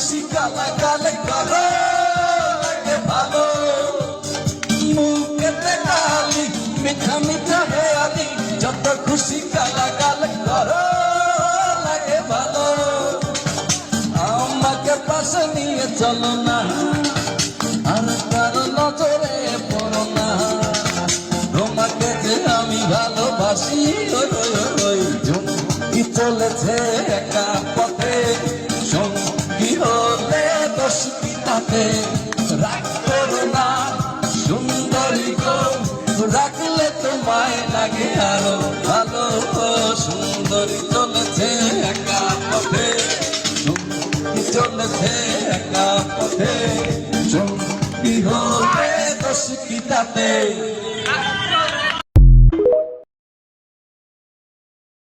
খুশি গালাগালি করো লাগে ভালো মুখেতে গালি মিঠা মিঠা হেয়ালি যত খুশি গালাগালি করো লাগে ভালো আমাকে পাশে নিয়ে চলো না আর কারো নজরে পড়ো না তোমাকে যে আমি ভালোবাসি কি চলেছে একা পথে সঙ্গী হলে দোষ কি তাতে রাগ করো না সুন্দরী গো রাখলে তোমায় লাগে আরো ভালো সুন্দরী চলেছে একা পথে সঙ্গী চলেছে একা পথে সঙ্গী হলে দোষ কি তাতে